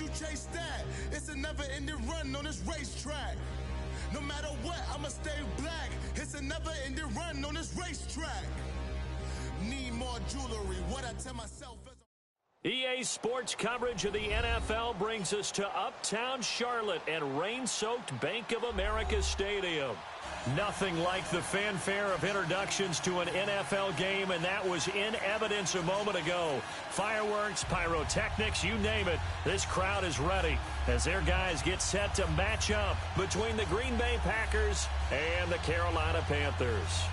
you chase that? It's a never-ending run on this racetrack. No matter what, I'ma stay black. It's a never-ending run on this racetrack. Need more jewelry, what I tell myself as EA Sports coverage of the NFL brings us to Uptown Charlotte and rain-soaked Bank of America Stadium. Nothing like the fanfare of introductions to an NFL game, and that was in evidence a moment ago. Fireworks, pyrotechnics, you name it. This crowd is ready as their guys get set to match up between the Green Bay Packers and the Carolina Panthers.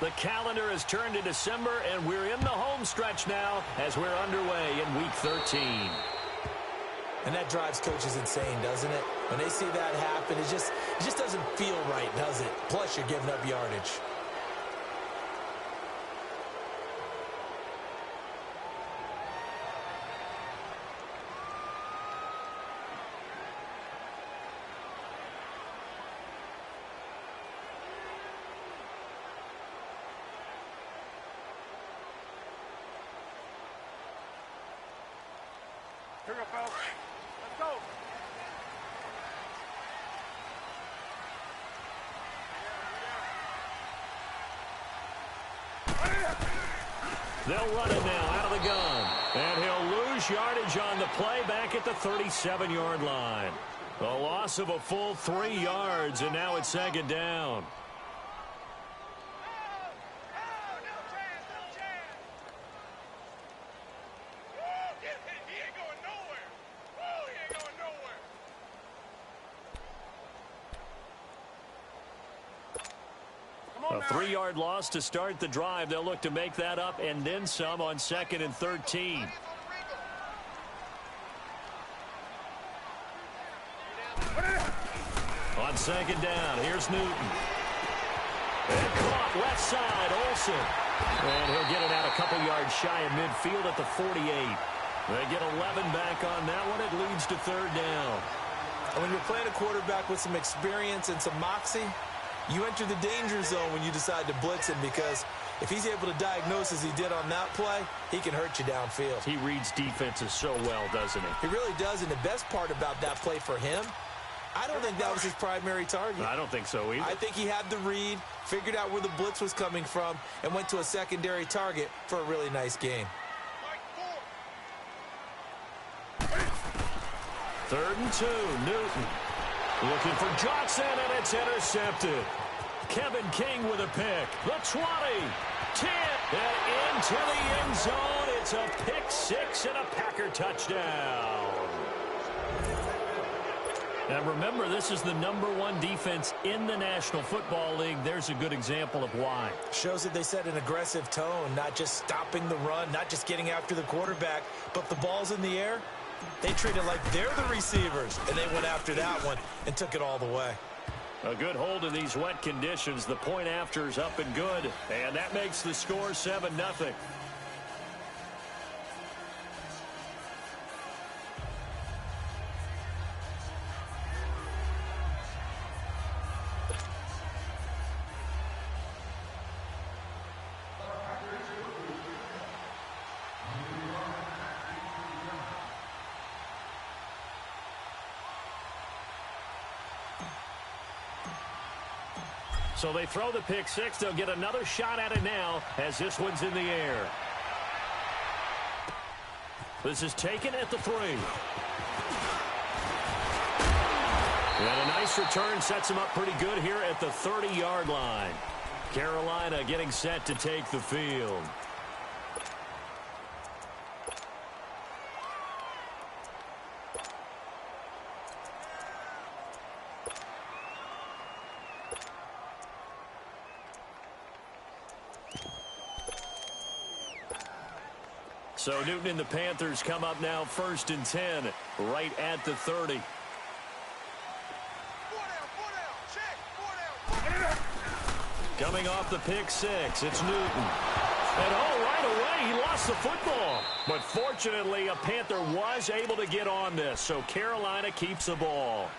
The calendar has turned to December, and we're in the home stretch now as we're underway in Week 13. And that drives coaches insane, doesn't it? When they see that happen, it just doesn't feel right, does it? Plus, you're giving up yardage. Here we go, fellas. Let's go. They'll run it now out of the gun. And he'll lose yardage on the play back at the 37-yard line. A loss of a full 3 yards, and now it's second down. A 3-yard loss to start the drive. They'll look to make that up and then some on 2nd and 13. On 2nd down, here's Newton. And caught left side, Olsen. And he'll get it out a couple yards shy of midfield at the 48. They get 11 back on that one. It leads to 3rd down. And when you're playing a quarterback with some experience and some moxie, you enter the danger zone when you decide to blitz him, because if he's able to diagnose as he did on that play, he can hurt you downfield. He reads defenses so well, doesn't he? He really does, and the best part about that play for him, I don't think that was his primary target. I don't think so either. I think he had the read, figured out where the blitz was coming from, and went to a secondary target for a really nice gain. 3rd and 2, Newton. Looking for Johnson, and it's intercepted. Kevin King with a pick. The 20, 10, and into the end zone. It's a pick 6 and a Packer touchdown. Now remember, this is the #1 defense in the National Football League. There's a good example of why. Shows that they set an aggressive tone, not just stopping the run, not just getting after the quarterback, but the ball's in the air. They treat it like they're the receivers, and they went after that one and took it all the way. A good hold in these wet conditions. The point after is up and good, and that makes the score 7-0. So they throw the pick 6. They'll get another shot at it now as this one's in the air. This is taken at the 3. And a nice return sets him up pretty good here at the 30-yard line. Carolina getting set to take the field. So Newton and the Panthers come up now 1st and 10, right at the 30. Coming off the pick six, it's Newton. And right away, he lost the football. But fortunately, a Panther was able to get on this, so Carolina keeps the ball.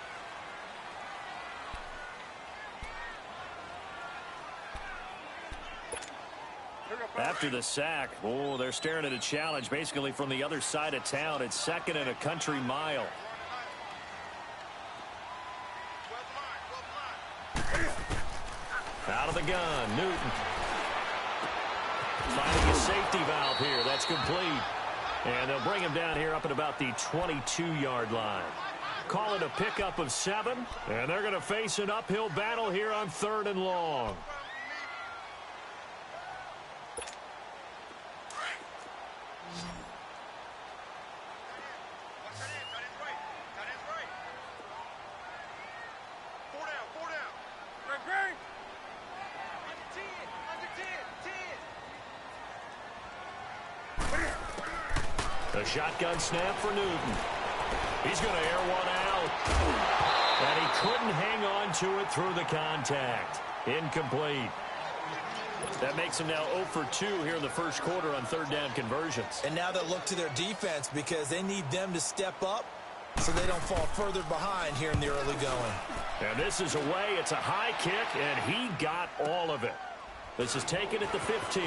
After the sack, they're staring at a challenge basically from the other side of town. It's 2nd and a country mile. Out of the gun, Newton. Finding a safety valve here. That's complete. And they'll bring him down here up at about the 22-yard line. Call it a pickup of 7. And they're going to face an uphill battle here on 3rd and long. A shotgun snap for Newton. He's going to air one out. And he couldn't hang on to it through the contact. Incomplete. That makes him now 0 for 2 here in the first quarter on 3rd down conversions. And now they'll look to their defense because they need them to step up so they don't fall further behind here in the early going. And this is away. It's a high kick, and he got all of it. This is taken at the 15.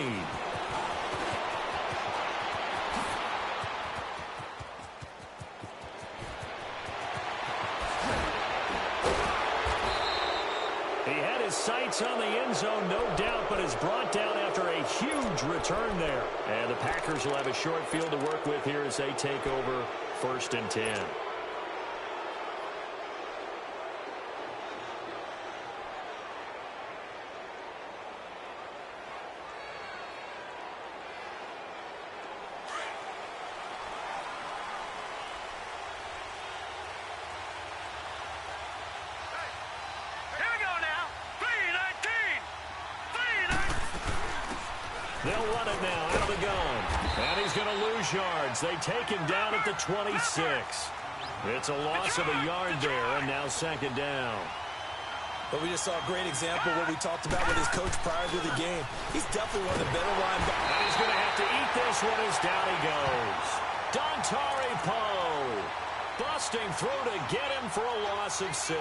Sights on the end zone, no doubt, but is brought down after a huge return there. And the Packers will have a short field to work with here as they take over 1st and 10. They'll run it now out of the gun. And he's going to lose yards. They take him down at the 26. It's a loss of a yard there, and now 2nd down. But we just saw a great example of what we talked about with his coach prior to the game. He's definitely one of the better linebackers. And he's going to have to eat this one as down he goes. Dontari Poe busting through to get him for a loss of 6.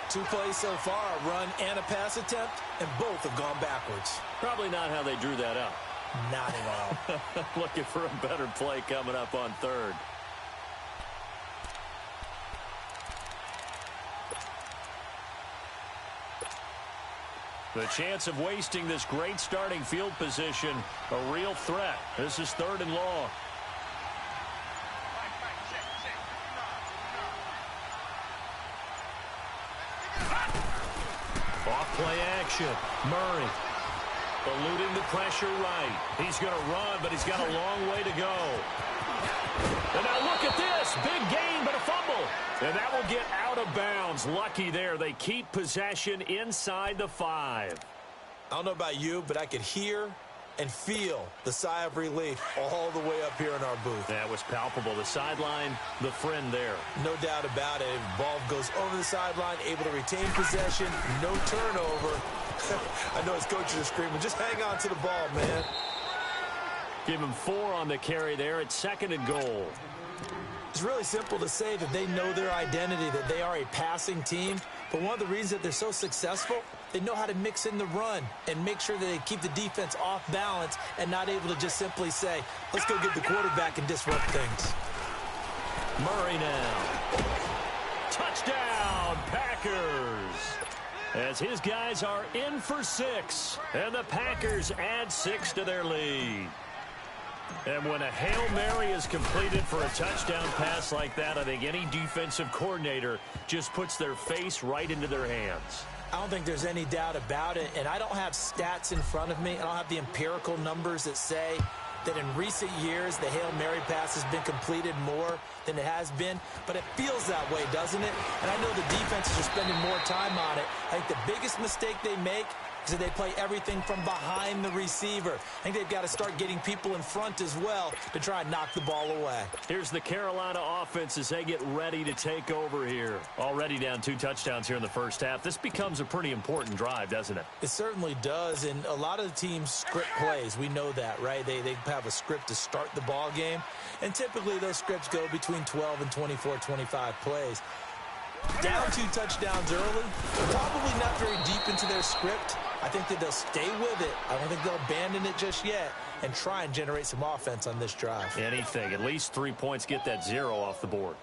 2 plays so far, a run and a pass attempt, and both have gone backwards. Probably not how they drew that up. Not at all. Looking for a better play coming up on 3rd. The chance of wasting this great starting field position, a real threat. This is 3rd and long. Off-play action. Murray eluding the pressure right. He's going to run, but he's got a long way to go. And now look at this. Big gain, but a fumble. And that will get out of bounds. Lucky there. They keep possession inside the 5. I don't know about you, but I could hear and feel the sigh of relief all the way up here in our booth. That was palpable. The sideline, the friend there. No doubt about it. Ball goes over the sideline, able to retain possession, no turnover. I know his coaches are screaming, just hang on to the ball, man. Give him 4 on the carry there at 2nd and goal. It's really simple to say that they know their identity, that they are a passing team. But one of the reasons that they're so successful, they know how to mix in the run and make sure that they keep the defense off balance and not able to just simply say, let's go get the quarterback and disrupt things. Murray now. Touchdown, Packers. As his guys are in for 6. And the Packers add 6 to their lead. And when a Hail Mary is completed for a touchdown pass like that, I think any defensive coordinator just puts their face right into their hands. I don't think there's any doubt about it, and I don't have stats in front of me. I don't have the empirical numbers that say that in recent years the Hail Mary pass has been completed more than it has been, but it feels that way, doesn't it? And I know the defenses are spending more time on it. I think the biggest mistake they make is that they play everything from behind the receiver. I think they've got to start getting people in front as well to try and knock the ball away. Here's the Carolina offense as they get ready to take over here. Already down 2 touchdowns here in the first half. This becomes a pretty important drive, doesn't it? It certainly does, and a lot of the teams script plays. We know that, right? They have a script to start the ball game, and typically those scripts go between 12 and 24, 25 plays. Down 2 touchdowns early, probably not very deep into their script. I think that they'll stay with it. I don't think they'll abandon it just yet and try and generate some offense on this drive. Anything. At least 3 points, get that 0 off the board.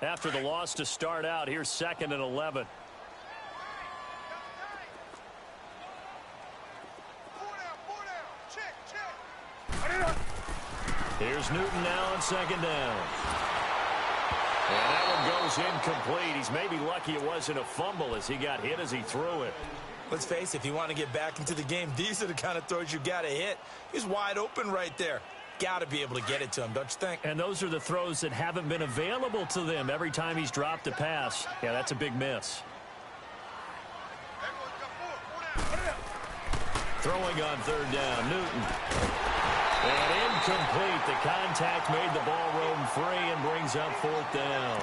After the loss to start out, here's 2nd and 11. Here's Newton now on 2nd down. And that one goes incomplete. He's maybe lucky it wasn't a fumble as he got hit as he threw it. Let's face it, if you want to get back into the game, these are the kind of throws you got to hit. He's wide open right there. Got to be able to get it to him, don't you think? And those are the throws that haven't been available to them every time he's dropped a pass. Yeah, that's a big miss. Throwing on 3rd down, Newton. And incomplete. The contact made the ball roam free and brings up 4th down.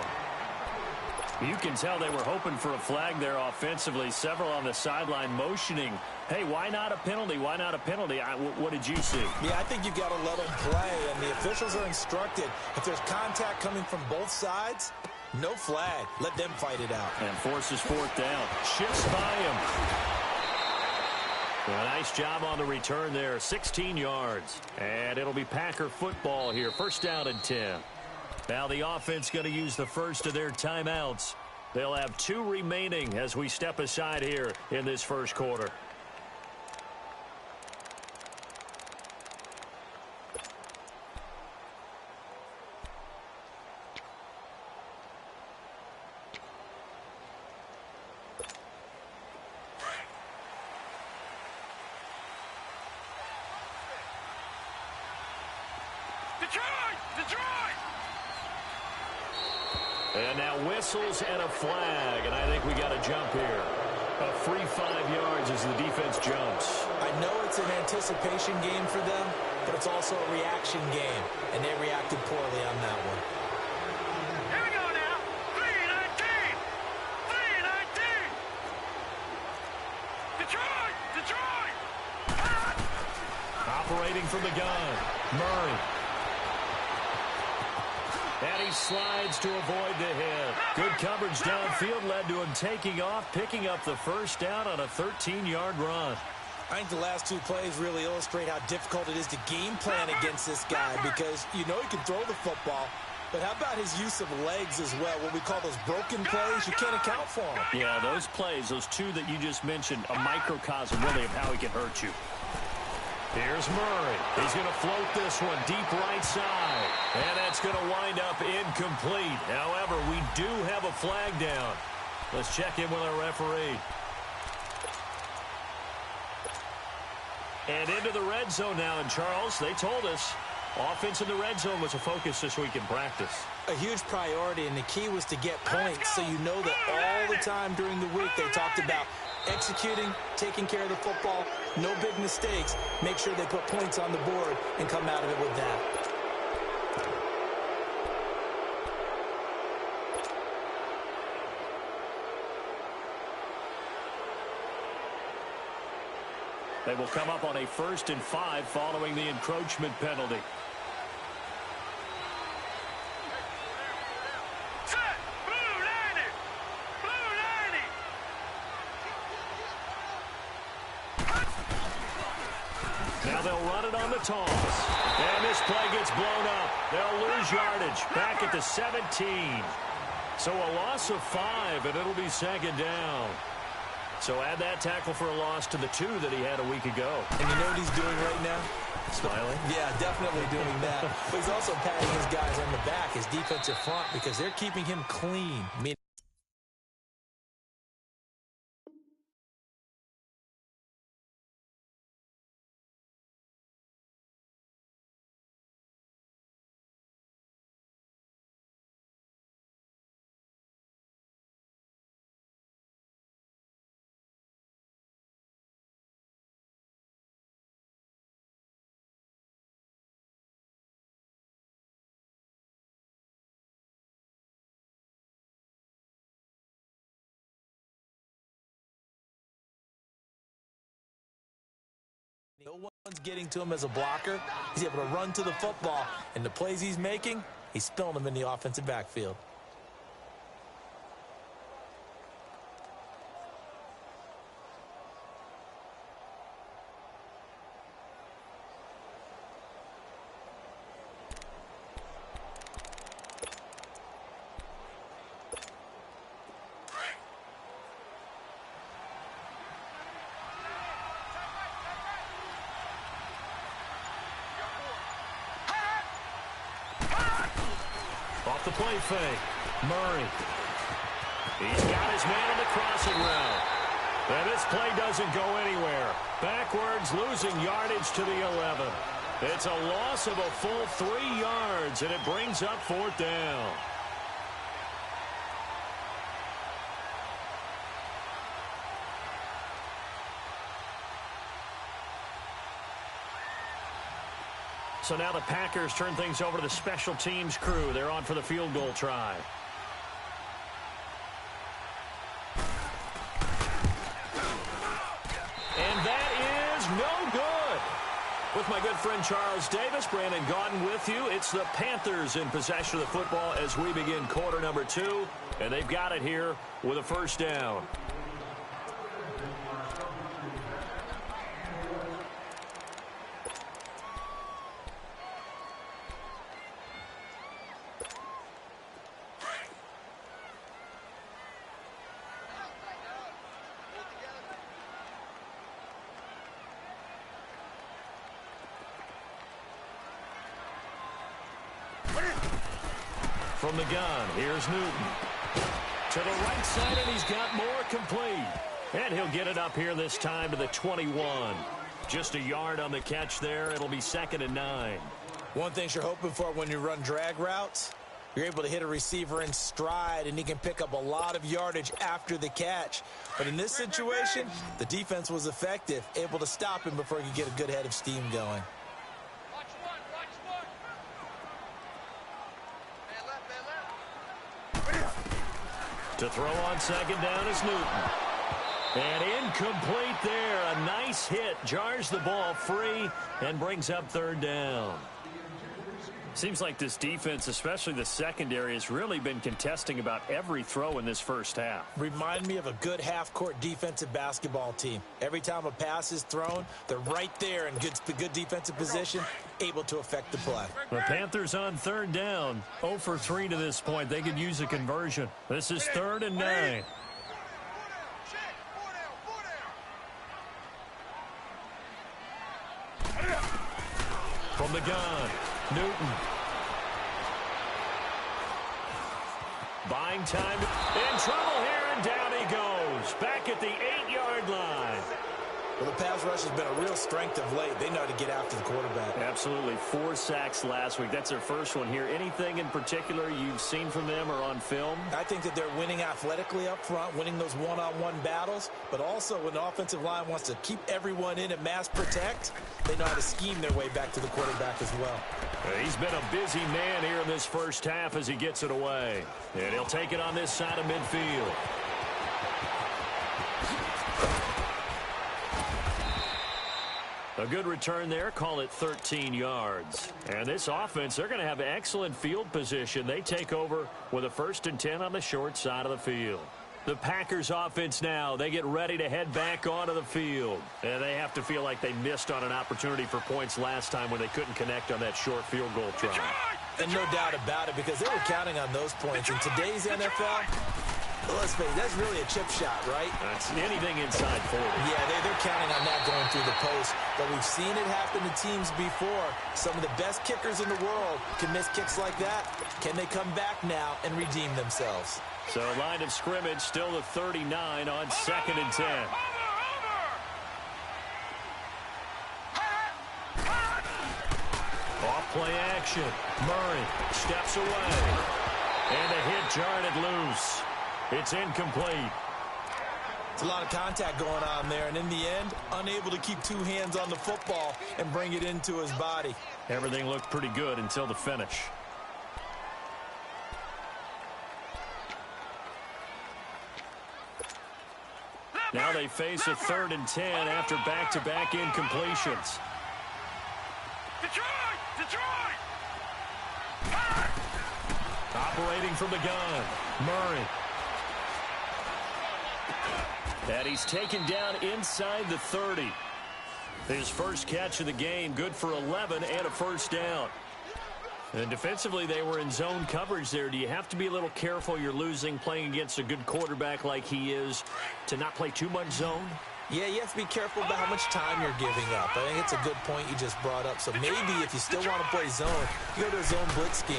You can tell they were hoping for a flag there offensively. Several on the sideline motioning. Hey, why not a penalty? Why not a penalty? What did you see? Yeah, I think you've got to let them play, and the officials are instructed. If there's contact coming from both sides, no flag. Let them fight it out. And forces 4th down. Shifts by him. Well, nice job on the return there. 16 yards. And it'll be Packer football here. 1st down and 10. Now the offense going to use the first of their timeouts. They'll have 2 remaining as we step aside here in this first quarter. And now whistles and a flag, and I think we got a jump here. A free 5 yards as the defense jumps. I know it's an anticipation game for them, but it's also a reaction game, and they reacted poorly on that one. Here we go now. 3-19. 3-19. Detroit! Detroit! Operating from the gun, Murray. And he slides to avoid the hit. Good coverage downfield led to him taking off, picking up the 1st down on a 13-yard run. I think the last 2 plays really illustrate how difficult it is to game plan against this guy because you know he can throw the football, but how about his use of legs as well? What we call those broken plays, you can't account for them. Yeah, those plays, those 2 that you just mentioned, a microcosm really of how he can hurt you. Here's Murray. He's going to float this one deep right side. And that's going to wind up incomplete. However, we do have a flag down. Let's check in with our referee. And into the red zone now. And Charles, they told us offense in the red zone was a focus this week in practice. A huge priority, and the key was to get points. So you know that all the time during the week they talked about executing, taking care of the football, no big mistakes. Make sure they put points on the board and come out of it with that. They will come up on a 1st and 5 following the encroachment penalty. Now they'll run it on the toss. And this play gets blown up. They'll lose yardage back at the 17. So a loss of 5, and it'll be 2nd down. So add that tackle for a loss to the 2 that he had a week ago. And you know what he's doing right now? Smiling? Yeah, definitely doing that. But he's also patting his guys on the back, his defensive front, because they're keeping him clean. Meaning Getting to him as a blocker. He's able to run to the football, and the plays he's making, he's spilling them in the offensive backfield. Off the play fake. Murray. He's got his man on the crossing route. And this play doesn't go anywhere. Backwards, losing yardage to the 11. It's a loss of a full 3 yards, and it brings up 4th down. So now the Packers turn things over to the special teams crew. They're on for the field goal try. And that is no good. With my good friend Charles Davis, Brandon Gaudin with you. It's the Panthers in possession of the football as we begin quarter number 2. And they've got it here with a 1st down. From the gun, here's Newton. To the right side, and he's got more complete. And he'll get it up here this time to the 21. Just a yard on the catch there. It'll be 2nd and 9. One thing you're hoping for when you run drag routes, you're able to hit a receiver in stride, and he can pick up a lot of yardage after the catch. But in this situation, the defense was effective, able to stop him before he could get a good head of steam going. To throw on 2nd down is Newton. And incomplete there. A nice hit. Jars the ball free and brings up 3rd down. Seems like this defense, especially the secondary, has really been contesting about every throw in this first half. Remind me of a good half-court defensive basketball team. Every time a pass is thrown, they're right there in good defensive position, able to affect the play. The Panthers on 3rd down. 0 for 3 to this point. They could use a conversion. This is 3rd and 9. From the gun, Newton. Buying time. In trouble here, and down he goes. Back at the 8-yard line. Well, the pass rush has been a real strength of late. They know how to get after the quarterback. Absolutely. 4 sacks last week. That's their first one here. Anything in particular you've seen from them or on film? I think that they're winning athletically up front, winning those one-on-one battles, but also when the offensive line wants to keep everyone in and mass protect, they know how to scheme their way back to the quarterback as well. He's been a busy man here in this first half as he gets it away. And he'll take it on this side of midfield. A good return there. Call it 13 yards. And this offense, they're going to have excellent field position. They take over with a 1st and 10 on the short side of the field. The Packers offense now, they get ready to head back onto the field. And they have to feel like they missed on an opportunity for points last time when they couldn't connect on that short field goal try. And no doubt about it, because they were counting on those points. In today's NFL, let's face it, that's really a chip shot, right? That's anything inside 40. Yeah, they're counting on that going through the post. But we've seen it happen to teams before. Some of the best kickers in the world can miss kicks like that. Can they come back now and redeem themselves? So line of scrimmage still the 39 on 2nd and 10. Off play action. Murray steps away. And a hit jarred it loose. It's incomplete. It's a lot of contact going on there, and in the end, unable to keep 2 hands on the football and bring it into his body. Everything looked pretty good until the finish. Now they face a 3rd and 10 after back-to-back incompletions. Detroit! Detroit! Operating from the gun, Murray. And he's taken down inside the 30. His first catch of the game, good for 11 and a first down. And defensively, they were in zone coverage there. Do you have to be a little careful? You're losing, playing against a good quarterback like he is, to not play too much zone? Yeah, you have to be careful about how much time you're giving up. I think it's a good point you just brought up. So maybe if you still want to play zone, you go to a zone blitz scheme.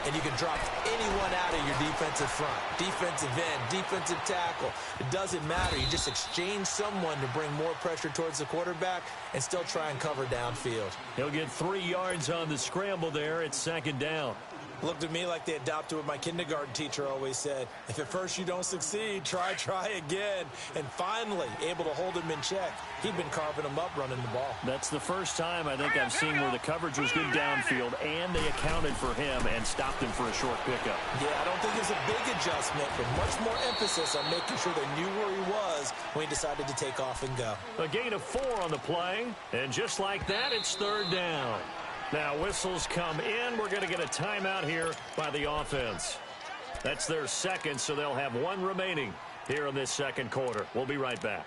And you can drop anyone out of your defensive front, defensive end, defensive tackle. It doesn't matter. You just exchange someone to bring more pressure towards the quarterback and still try and cover downfield. He'll get 3 yards on the scramble there. It's second down. Looked at me like they adopted what my kindergarten teacher always said. If at first you don't succeed, try again. And finally, able to hold him in check. He'd been carving him up running the ball. That's the first time I think I've seen where the coverage was good downfield and they accounted for him and stopped him for a short pickup. Yeah, I don't think it was a big adjustment, but much more emphasis on making sure they knew where he was when he decided to take off and go. A gain of 4 on the play, and just like that, it's third down. Now whistles come in. We're going to get a timeout here by the offense. That's their second, so they'll have 1 remaining here in this second quarter. We'll be right back.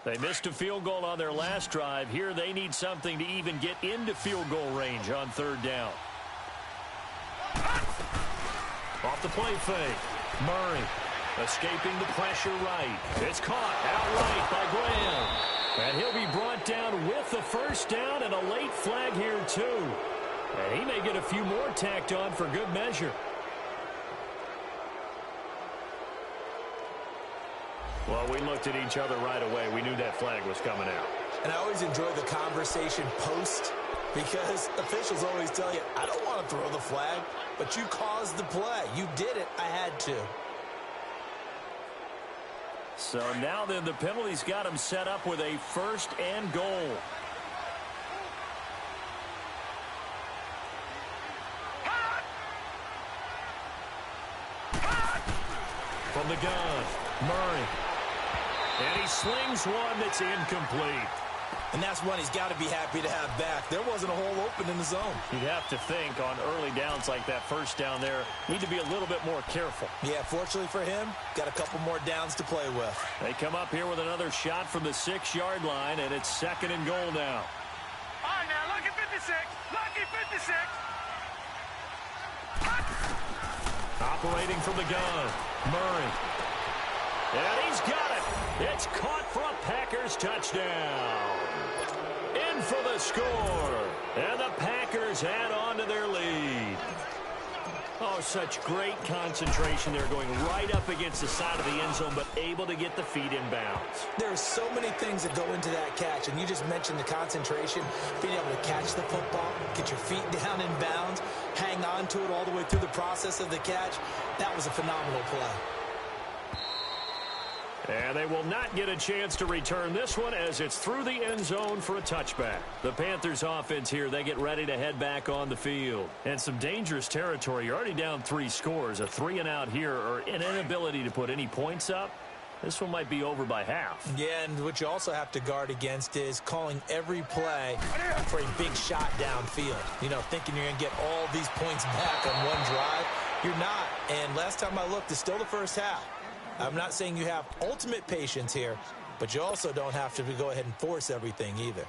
They missed a field goal on their last drive. Here they need something to even get into field goal range on third down. Off the play fake. Murray escaping the pressure right. It's caught outright by Graham. And he'll be brought down with the first down and a late flag here too. And he may get a few more tacked on for good measure. Well, we looked at each other right away. We knew that flag was coming out. And I always enjoy the conversation post because officials always tell you, I don't want to throw the flag, but you caused the play. You did it. I had to. So now then the penalty's got him set up with a first and goal. From the gun, Murray. And he slings one that's incomplete. And that's one he's got to be happy to have back. There wasn't a hole open in the zone. You'd have to think on early downs like that first down there, need to be a little bit more careful. Yeah, fortunately for him, got a couple more downs to play with. They come up here with another shot from the 6-yard line, and it's second and goal now. All right, now, lucky 56. Lucky 56. Operating from the gun, Murray. And he's got it. It's caught for a Packers touchdown. In for the score. And the Packers add on to their lead. Oh, such great concentration. They're going right up against the side of the end zone, but able to get the feet in bounds. There's so many things that go into that catch, and you just mentioned the concentration, being able to catch the football, get your feet down in bounds, hang on to it all the way through the process of the catch. That was a phenomenal play. And they will not get a chance to return this one as it's through the end zone for a touchback. The Panthers offense here, they get ready to head back on the field. And some dangerous territory. You're already down 3 scores. A 3-and-out here or an inability to put any points up. This one might be over by half. Yeah, and what you also have to guard against is calling every play for a big shot downfield. You know, thinking you're going to get all these points back on one drive. You're not. And last time I looked, it's still the first half. I'm not saying you have ultimate patience here, but you also don't have to go ahead and force everything either.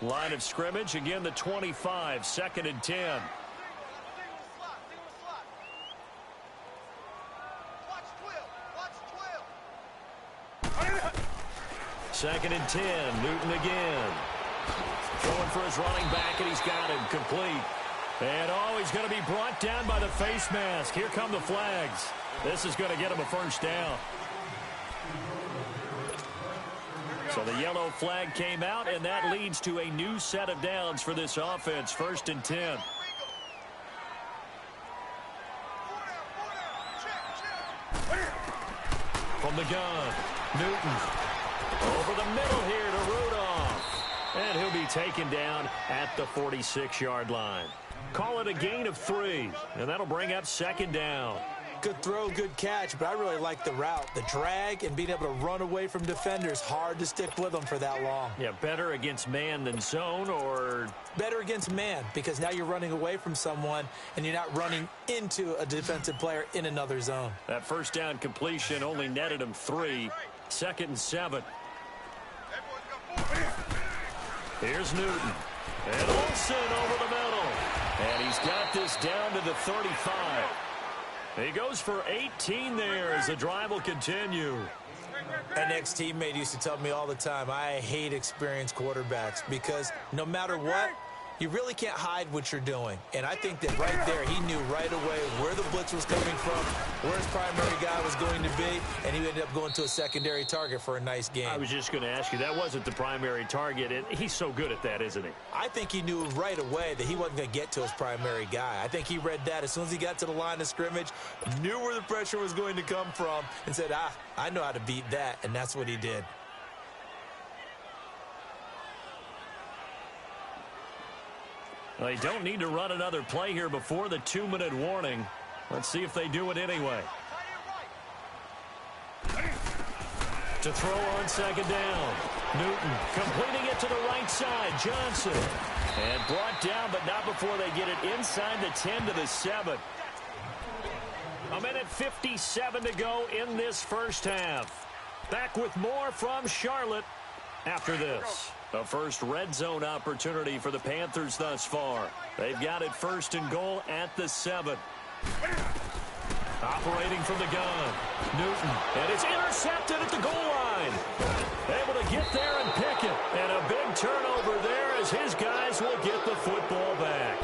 Line of scrimmage, again the 25, second and 10. Second and 10, Newton again. Throwing for his running back, and he's got him complete. And oh, he's going to be brought down by the face mask. Here come the flags. This is going to get him a first down. So the yellow flag came out, and that leads to a new set of downs for this offense. First and 10. From the gun, Newton. Over the middle here to Rudolph. And he'll be taken down at the 46-yard line. Call it a gain of 3, and that'll bring up 2nd down. Good throw, good catch, but I really like the route. The drag and being able to run away from defenders, hard to stick with them for that long. Yeah, better against man than zone, or? Better against man, because now you're running away from someone and you're not running into a defensive player in another zone. That first down completion only netted him 3. 2nd and 7. Here's Newton. And Olsen over the middle. And he's got this down to the 35. He goes for 18 there as the drive will continue. An ex-teammate used to tell me all the time, I hate experienced quarterbacks because no matter what, you really can't hide what you're doing. And I think that right there, he knew right away where the blitz was coming from, where his primary guy was going to be, and he ended up going to a secondary target for a nice game. I was just going to ask you, that wasn't the primary target, and he's so good at that, isn't he? I think he knew right away that he wasn't going to get to his primary guy. I think he read that as soon as he got to the line of scrimmage, knew where the pressure was going to come from, and said, I know how to beat that, and that's what he did. Well, they don't need to run another play here before the 2-minute warning. Let's see if they do it anyway. To throw on 2nd down. Newton completing it to the right side. Johnson. And brought down, but not before they get it inside the 10 to the 7. 1:57 to go in this first half. Back with more from Charlotte after this. The first red zone opportunity for the Panthers thus far. They've got it 1st and goal at the 7. Operating from the gun. Newton. And it's intercepted at the goal line. Able to get there and pick it. And a big turnover there as his guys will get the football back.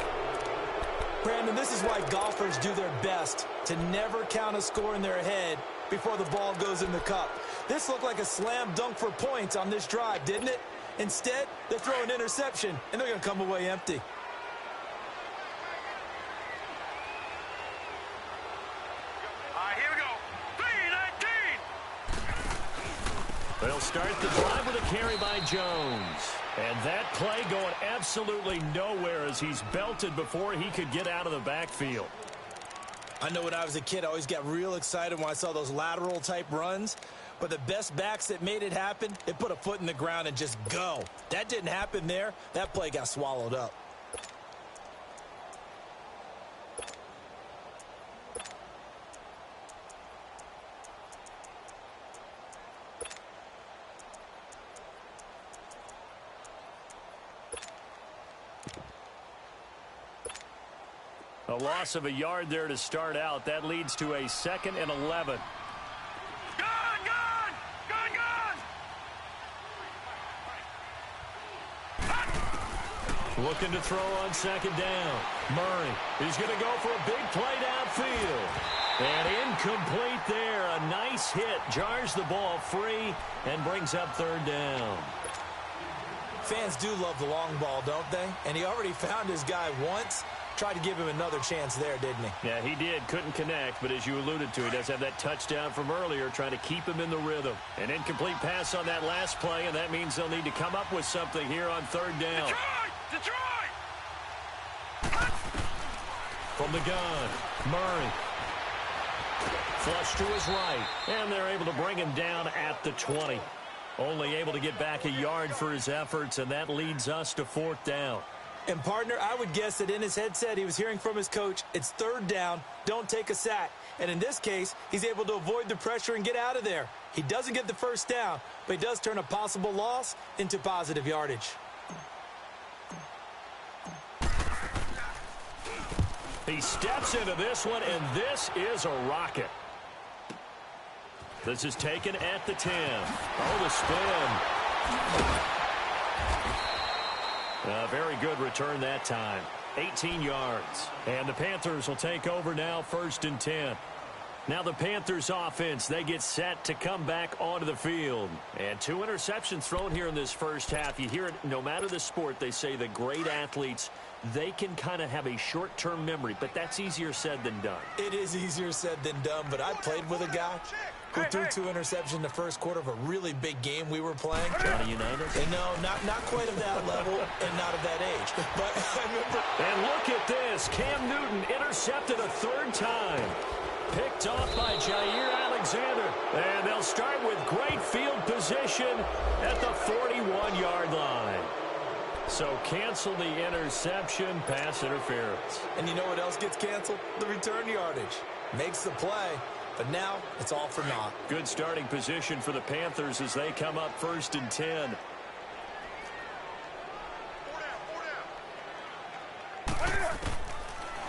Brandon, this is why golfers do their best to never count a score in their head before the ball goes in the cup. This looked like a slam dunk for points on this drive, didn't it? Instead, they throw an interception, and they're going to come away empty. Here we go. 3-19. They'll start the drive with a carry by Jones. And that play going absolutely nowhere as he's belted before he could get out of the backfield. I know when I was a kid, I always got real excited when I saw those lateral-type runs. But the best backs that made it happen, they put a foot in the ground and just go. That didn't happen there. That play got swallowed up. A loss of a yard there to start out. That leads to a 2nd and 11. Looking to throw on 2nd down. Murray is going to go for a big play downfield. And incomplete there. A nice hit. Jars the ball free and brings up 3rd down. Fans do love the long ball, don't they? And he already found his guy once. Tried to give him another chance there, didn't he? Yeah, he did. Couldn't connect, but as you alluded to, he does have that touchdown from earlier, trying to keep him in the rhythm. An incomplete pass on that last play, and that means they'll need to come up with something here on 3rd down. Detroit! From the gun, Murray. Flush to his right, and they're able to bring him down at the 20. Only able to get back a yard for his efforts, and that leads us to 4th down. And, partner, I would guess that in his headset he was hearing from his coach, it's 3rd down, don't take a sack. And in this case, he's able to avoid the pressure and get out of there. He doesn't get the 1st down, but he does turn a possible loss into positive yardage. He steps into this one, and this is a rocket. This is taken at the 10. Oh, the spin. A very good return that time. 18 yards. And the Panthers will take over now, 1st and 10. Now the Panthers offense, they get set to come back onto the field. And 2 interceptions thrown here in this first half. You hear it no matter the sport, they say the great athletes they can kind of have a short-term memory, but that's easier said than done. It is easier said than done, but I played with a guy who threw 2 interceptions in the first quarter of a really big game we were playing. Johnny Unitas? And no, not quite of that level and not of that age. But I remember. And look at this. Cam Newton intercepted a 3rd time. Picked off by Jair Alexander. And they'll start with great field position at the 41-yard line. So cancel the interception, pass interference. And you know what else gets canceled? The return yardage. Makes the play, but now it's all for naught. Good starting position for the Panthers as they come up 1st and 10.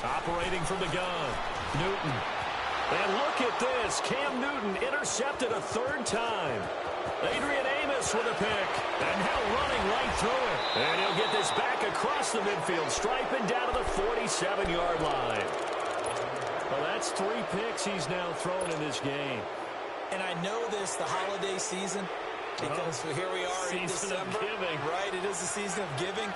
Operating from the gun, Newton. And look at this. Cam Newton intercepted a 3rd time. Adrian Amos with a pick. And now running right through it. And he'll get this back across the midfield stripe and down to the 47-yard line. Well, that's 3 picks he's now thrown in this game. And I know this, the holiday season, because here we are in December. Right, it is the season of giving.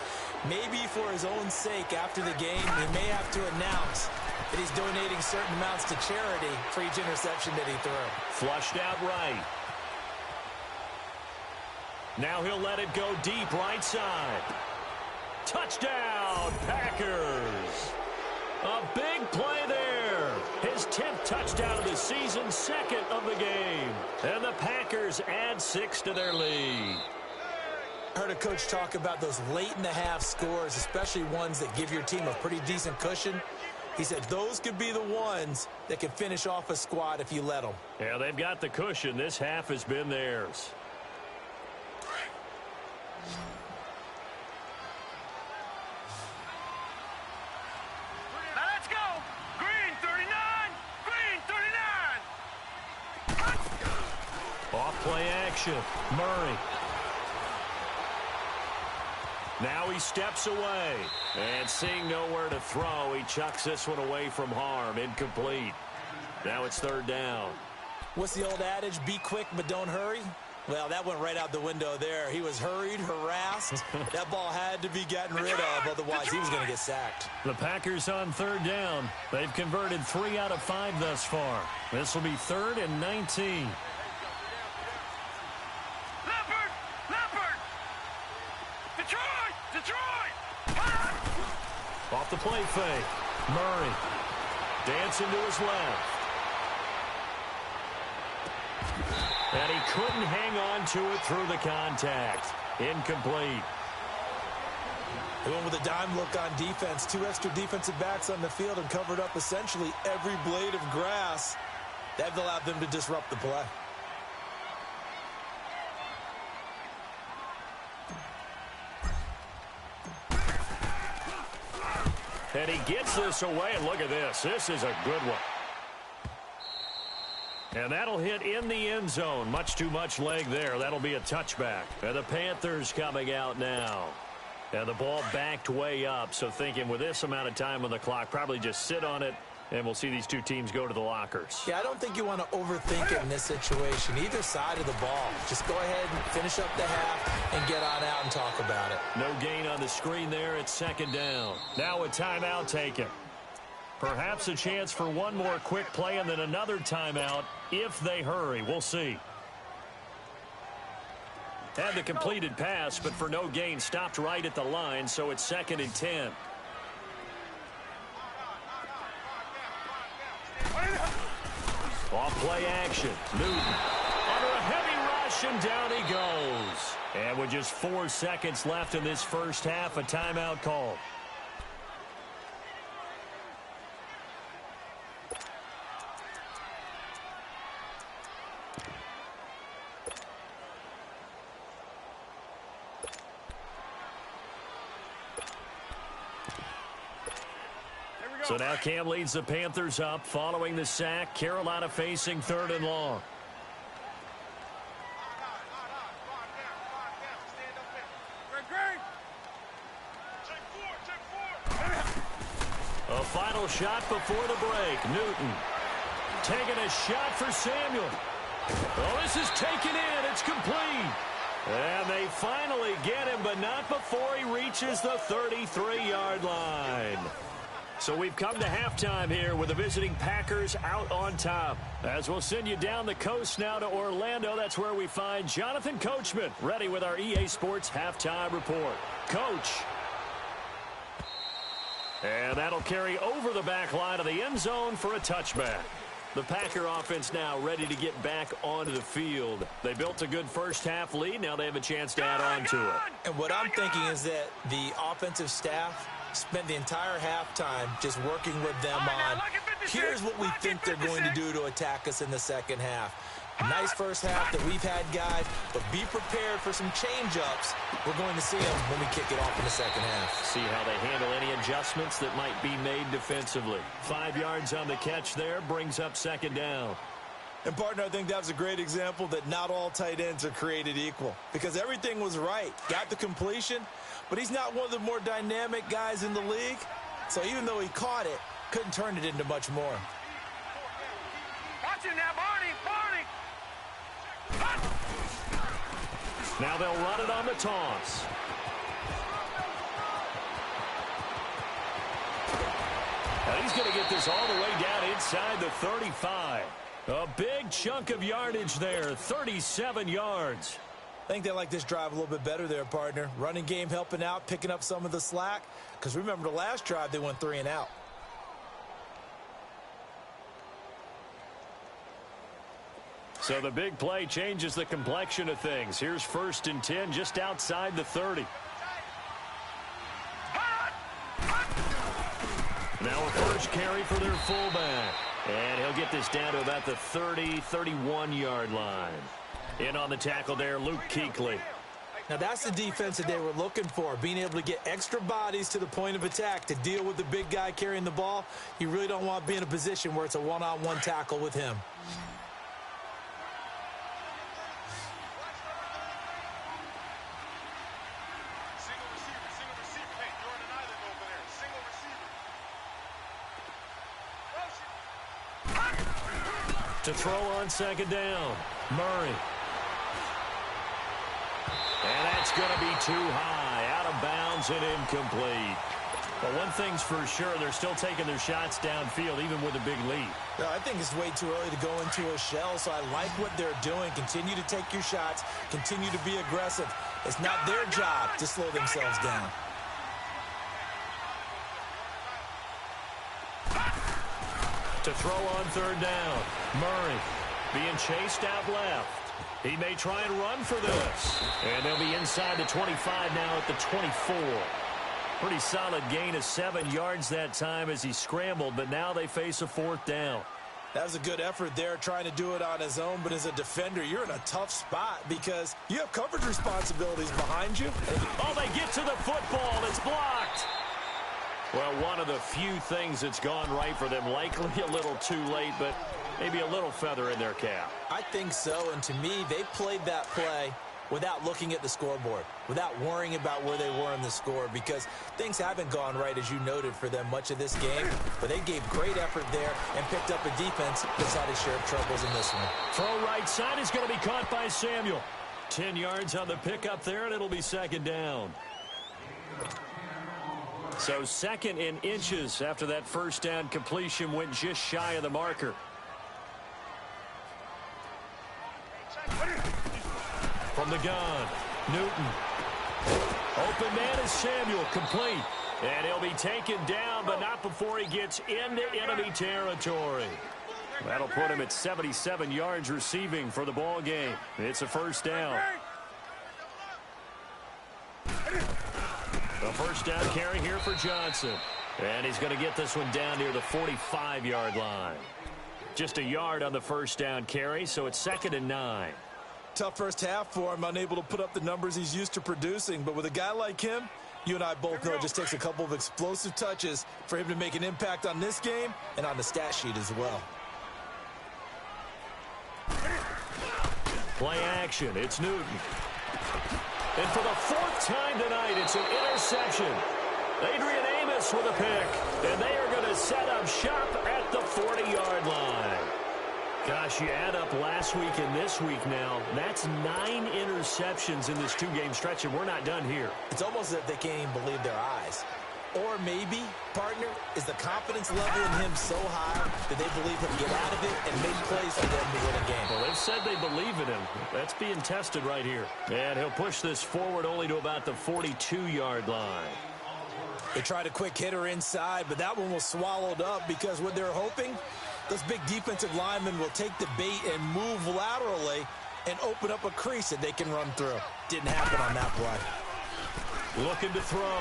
Maybe for his own sake after the game, he may have to announce that he's donating certain amounts to charity for each interception that he threw. Flushed out right. Now he'll let it go deep right side. Touchdown, Packers. A big play there. His 10th touchdown of the season, 2nd of the game. And the Packers add 6 to their lead. I heard a coach talk about those late-in-the-half scores, especially ones that give your team a pretty decent cushion. He said those could be the ones that can finish off a squad if you let them. Yeah, they've got the cushion. This half has been theirs. Now let's go. Green 39. Green 39. Off play action. Murray. Now he steps away. And seeing nowhere to throw, he chucks this one away from harm. Incomplete. Now it's 3rd down. What's the old adage? Be quick, but don't hurry? Well, that went right out the window there. He was hurried, harassed. That ball had to be gotten rid of, otherwise he was going to get sacked. The Packers on 3rd down. They've converted 3 out of 5 thus far. This will be 3rd and 19. Leopard. Detroit. Off the play fake. Murray. Dancing to his left. And he couldn't hang on to it through the contact. Incomplete. They went with a dime look on defense. 2 extra defensive backs on the field and covered up essentially every blade of grass. That allowed them to disrupt the play. And he gets this away, and look at this. This is a good one. And that'll hit in the end zone. Much too much leg there. That'll be a touchback. And the Panthers coming out now. And the ball backed way up. So thinking with this amount of time on the clock, probably just sit on it, and we'll see these 2 teams go to the lockers. Yeah, I don't think you want to overthink it in this situation. Either side of the ball. Just go ahead and finish up the half and get on out and talk about it. No gain on the screen there. It's 2nd down. Now a timeout taken. Perhaps a chance for one more quick play and then another timeout if they hurry. We'll see. Had the completed pass, but for no gain, stopped right at the line, so it's 2nd and 10. Off play action. Newton under a heavy rush, and down he goes. And with just 4 seconds left in this first half, a timeout call. So now Cam leads the Panthers up following the sack. Carolina facing 3rd and long. A final shot before the break. Newton taking a shot for Samuel. Oh, this is taken in. It's complete. And they finally get him, but not before he reaches the 33-yard line. So we've come to halftime here with the visiting Packers out on top. As we'll send you down the coast now to Orlando, that's where we find Jonathan Coachman ready with our EA Sports halftime report. Coach. And that'll carry over the back line of the end zone for a touchback. The Packer offense now ready to get back onto the field. They built a good first-half lead. Now they have a chance to add on to it. And what I'm thinking is that the offensive staff spent the entire halftime just working with them on, here's what we think they're going to do to attack us in the second half. Nice first half that we've had, guys, but be prepared for some change-ups. We're going to see them when we kick it off in the second half. See how they handle any adjustments that might be made defensively. 5 yards on the catch there brings up second down. And, partner, I think that was a great example that not all tight ends are created equal because everything was right. Got the completion, but he's not one of the more dynamic guys in the league. So even though he caught it, couldn't turn it into much more. Watch it now, Barney. Now they'll run it on the toss. And he's going to get this all the way down inside the 35. A big chunk of yardage there, 37 yards. I think they like this drive a little bit better there, partner. Running game helping out, picking up some of the slack. Because remember, the last drive, they went 3 and out. So the big play changes the complexion of things. Here's 1st and 10 just outside the 30. Now a first carry for their fullback. And he'll get this down to about the 30, 31-yard line. In on the tackle there, Luke Kuechly. Now that's the defense that they were looking for, being able to get extra bodies to the point of attack to deal with the big guy carrying the ball. You really don't want to be in a position where it's a one-on-one tackle with him. To throw on second down, Murray. And that's going to be too high, out of bounds and incomplete. But one thing's for sure, they're still taking their shots downfield, even with a big lead. No, I think it's way too early to go into a shell, so I like what they're doing. Continue to take your shots. Continue to be aggressive. It's not their job to slow themselves down. To throw on third down, Murray being chased out left. He may try and run for this. And they'll be inside the 25 now at the 24. Pretty solid gain of 7 yards that time as he scrambled, but now they face a 4th down. That was a good effort there, trying to do it on his own, but as a defender, you're in a tough spot because you have coverage responsibilities behind you. Oh, they get to the football. It's blocked. Well, one of the few things that's gone right for them, likely a little too late, but maybe a little feather in their cap. I think so, and to me, they played that play without looking at the scoreboard, without worrying about where they were in the score, because things haven't gone right, as you noted, for them much of this game, but they gave great effort there and picked up a defense that's had a share of troubles in this one. Throw right side is going to be caught by Samuel. 10 yards on the pickup there, and it'll be second down. So 2nd in inches after that first down completion went just shy of the marker. From the gun, Newton. Open man is Samuel, complete. And he'll be taken down, but not before he gets into enemy territory. That'll put him at 77 yards receiving for the ball game. It's a first down. A first down carry here for Johnson. And he's going to get this one down near the 45-yard line. Just a yard on the first down carry, so it's 2nd and 9. Tough first half for him, unable to put up the numbers he's used to producing. But with a guy like him, you and I both know it just takes a couple of explosive touches for him to make an impact on this game and on the stat sheet as well. Play action. It's Newton. And for the 4th time tonight, it's an interception. Adrian Amos with a pick. And they are going to set up shop at the 40-yard line. Gosh, you add up last week and this week now. That's 9 interceptions in this 2-game stretch, and we're not done here. It's almost as if they can't even believe their eyes. Or maybe, partner, is the confidence level in him so high that they believe he'll get out of it and make plays for them to win a game. Well, they've said they believe in him. That's being tested right here. And he'll push this forward only to about the 42-yard line. They tried a quick hitter inside, but that one was swallowed up because what they're hoping, those big defensive linemen will take the bait and move laterally and open up a crease that they can run through. Didn't happen on that play. Looking to throw.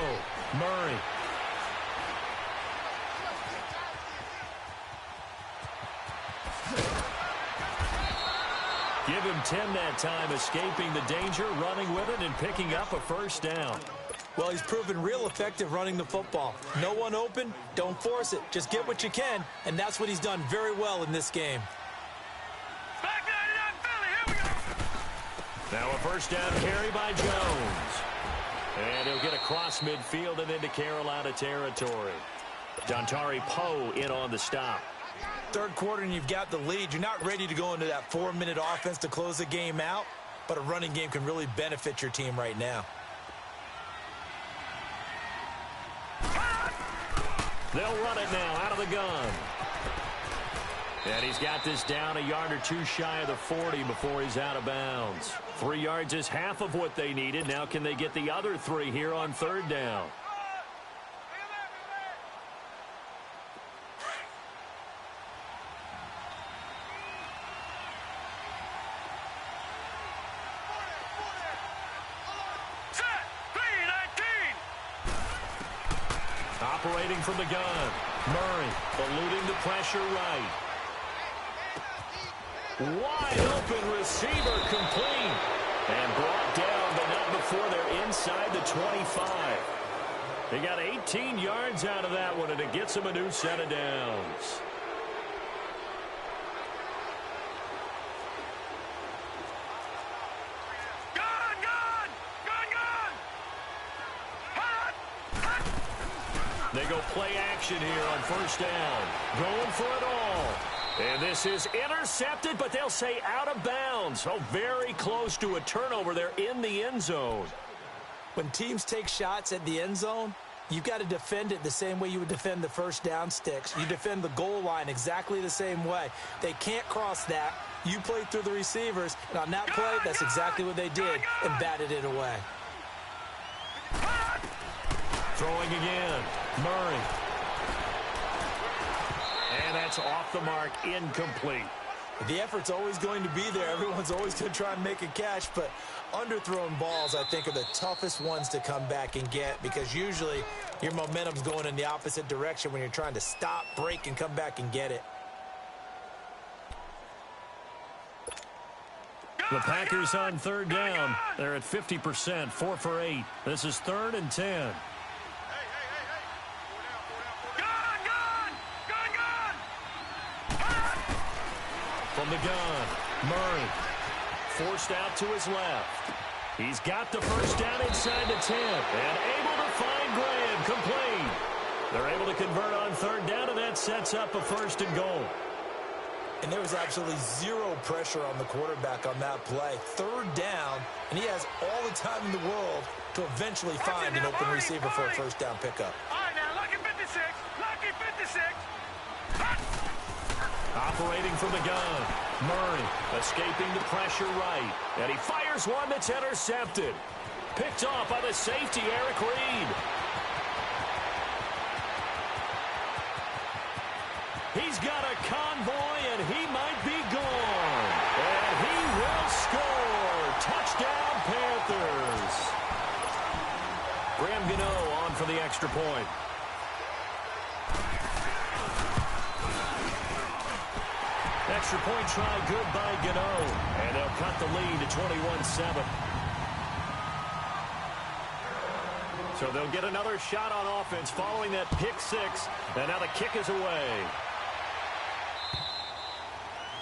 Murray. Give him 10 that time, escaping the danger, running with it, and picking up a first down. Well, he's proven real effective running the football. No one open, don't force it. Just get what you can, and that's what he's done very well in this game. Back 99 Philly, here we go. Now a first down carry by Jones. And he'll get across midfield and into Carolina territory. Dontari Poe in on the stop. Third quarter and you've got the lead. You're not ready to go into that 4-minute offense to close the game out, but a running game can really benefit your team right now. They'll run it now out of the gun. And he's got this down a yard or two shy of the 40 before he's out of bounds. 3 yards is half of what they needed. Now can they get the other 3 here on third down? Operating from the gun. Murray eluding the pressure right. Wide open receiver complete. And brought down, but not before they're inside the 25. They got 18 yards out of that one, and it gets them a new set of downs. They go play action here on first down. Going for it all. And this is intercepted, but they'll say out of bounds. Oh, very close to a turnover there in the end zone. When teams take shots at the end zone, you've got to defend it the same way you would defend the first down sticks. You defend the goal line exactly the same way. They can't cross that. You play through the receivers, and on that play, that's exactly what they did and batted it away. Throwing again. Murray. And that's off the mark, incomplete. The effort's always going to be there. Everyone's always going to try and make a catch, but underthrown balls, I think, are the toughest ones to come back and get because usually your momentum's going in the opposite direction when you're trying to stop, break, and come back and get it. The Packers on third down. They're at 50%, 4 for 8. This is 3rd and 10. From the gun, Murray forced out to his left. He's got the first down inside the 10 and able to find Graham complete. They're able to convert on third down, and that sets up a 1st and goal. And there was absolutely zero pressure on the quarterback on that play. 3rd down, and he has all the time in the world to eventually find an open receiver for a first down pickup. All right, now, lucky 56. Lucky 56. Operating from the gun, Murray escaping the pressure right. And he fires one that's intercepted. Picked off by the safety, Eric Reed. He's got a convoy, and he might be gone. And he will score. Touchdown, Panthers. Graham Gano on for the extra point. Extra point try good by Gano. And they'll cut the lead to 21-7. So they'll get another shot on offense following that pick 6. And now the kick is away.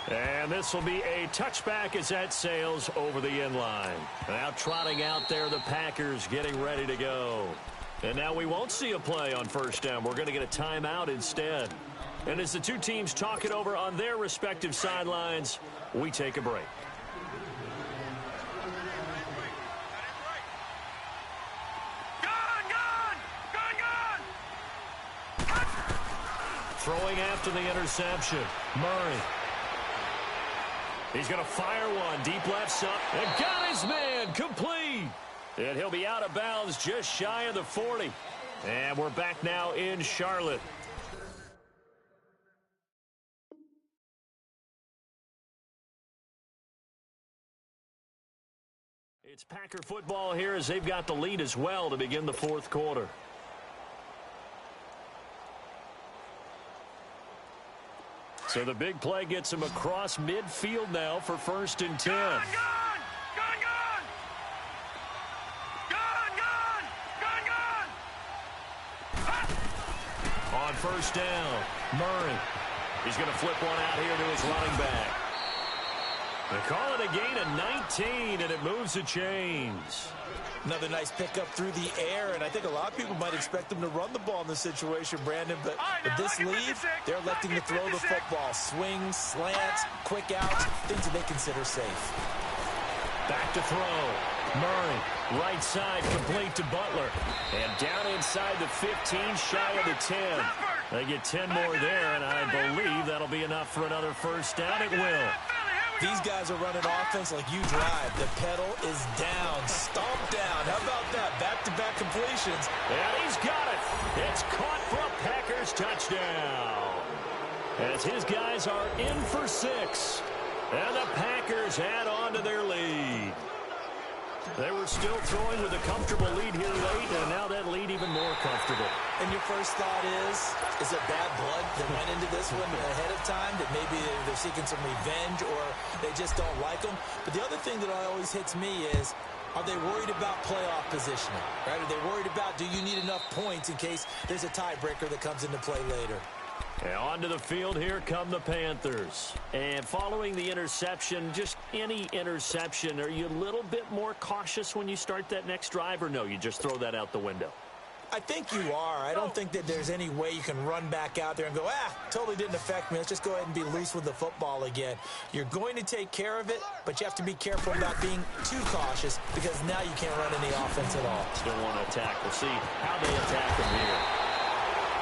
And this will be a touchback as that sails over the end line. Now trotting out there, the Packers getting ready to go. And now we won't see a play on first down. We're going to get a timeout instead. And as the two teams talk it over on their respective sidelines, we take a break. Throwing after the interception, Murray. He's going to fire one, deep left side, and got his man, complete. And he'll be out of bounds just shy of the 40. And we're back now in Charlotte. It's Packer football here as they've got the lead as well to begin the fourth quarter. So the big play gets him across midfield now for 1st and 10. Gun! On 1st down, Murray. He's going to flip one out here to his running back. They call it a gain of 19, and it moves the chains. Another nice pickup through the air, and I think a lot of people might expect them to run the ball in this situation, Brandon, but with this lead, they're electing to throw the football. Swings, slants, quick outs, things that they consider safe. Back to throw. Murray, right side, complete to Butler. And down inside the 15, shy of the 10. They get 10 more there, and I believe that'll be enough for another 1st down. It will. These guys are running offense like you drive. The pedal is down, stomped down. How about that? Back-to-back completions. And he's got it. It's caught for a Packers touchdown. As his guys are in for 6. And the Packers add on to their lead. They were still throwing with a comfortable lead here late, and now that lead even more comfortable. And your first thought is it bad blood that went into this one ahead of time, that maybe they're seeking some revenge or they just don't like them? But the other thing that always hits me is, are they worried about playoff positioning? Right? Are they worried about, do you need enough points in case there's a tiebreaker that comes into play later? And onto the field, here come the Panthers. And following the interception, just any interception, are you a little bit more cautious when you start that next drive, or no, you just throw that out the window? I think you are. I don't think that there's any way you can run back out there and go, totally didn't affect me. Let's just go ahead and be loose with the football again. You're going to take care of it, but you have to be careful about being too cautious because now you can't run any offense at all. Still want to attack. We'll see how they attack them here.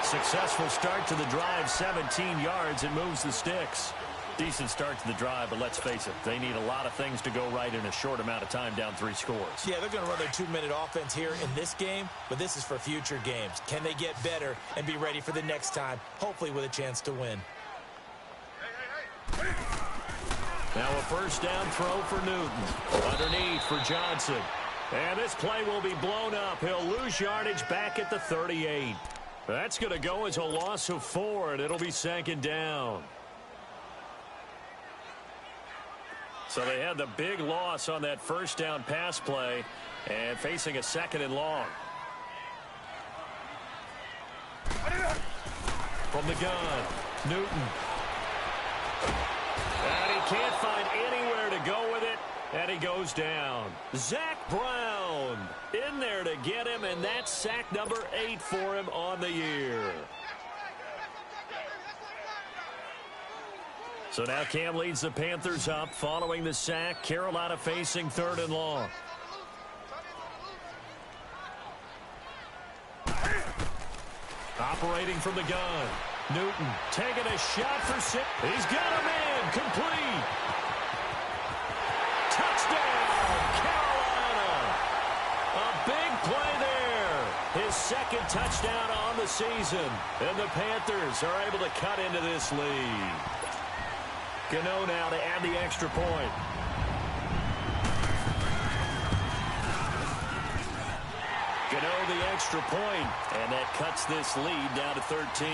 Successful start to the drive, 17 yards. It moves the sticks. Decent start to the drive, but let's face it, they need a lot of things to go right in a short amount of time, down 3 scores. Yeah, they're going to run their 2-minute offense here in this game, but this is for future games. Can they get better and be ready for the next time, hopefully with a chance to win? Now a 1st down throw for Newton. Underneath for Johnson. And this play will be blown up. He'll lose yardage back at the 38. That's going to go as a loss of 4, and it'll be 2nd down. So they had the big loss on that 1st down pass play and facing a 2nd and long. From the gun, Newton. And he can't find anywhere to go with it, and he goes down. Zach Brown in there to get him, and that's sack number 8 for him on the year. So now Cam leads the Panthers up following the sack. Carolina facing 3rd and long. Operating from the gun. Newton taking a shot for 6. He's got a man. Complete. Touchdown, Carolina. A big play there. His 2nd touchdown on the season. And the Panthers are able to cut into this lead. Gano now to add the extra point. Gano the extra point, and that cuts this lead down to 13.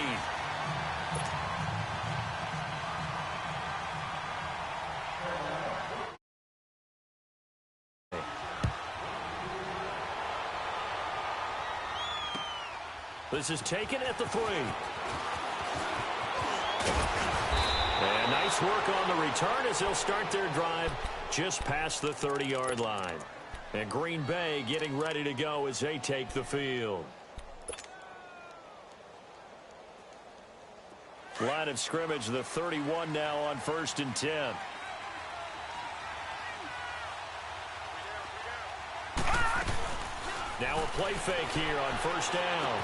This is taken at the 3. And nice work on the return as they'll start their drive just past the 30-yard line. And Green Bay getting ready to go as they take the field. Line of scrimmage, the 31 now on 1st and 10. Now a play fake here on 1st down.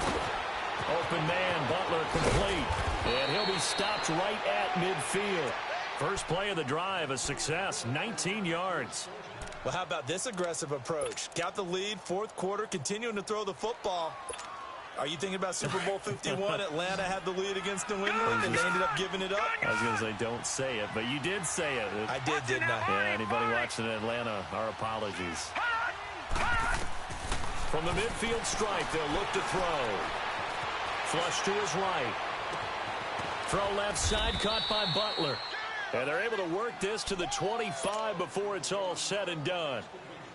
Open man, Butler complete. And he'll be stopped right at midfield. First play of the drive, a success, 19 yards. Well, how about this aggressive approach? Got the lead, 4th quarter, continuing to throw the football. Are you thinking about Super Bowl 51? Atlanta had the lead against New England, and they ended up giving it up? I was going to say, don't say it, but you did say it. I did, didn't I? Yeah, anybody watching Atlanta, our apologies. From the midfield stripe, they'll look to throw. Flush to his right. Throw left side, caught by Butler. And they're able to work this to the 25 before it's all said and done.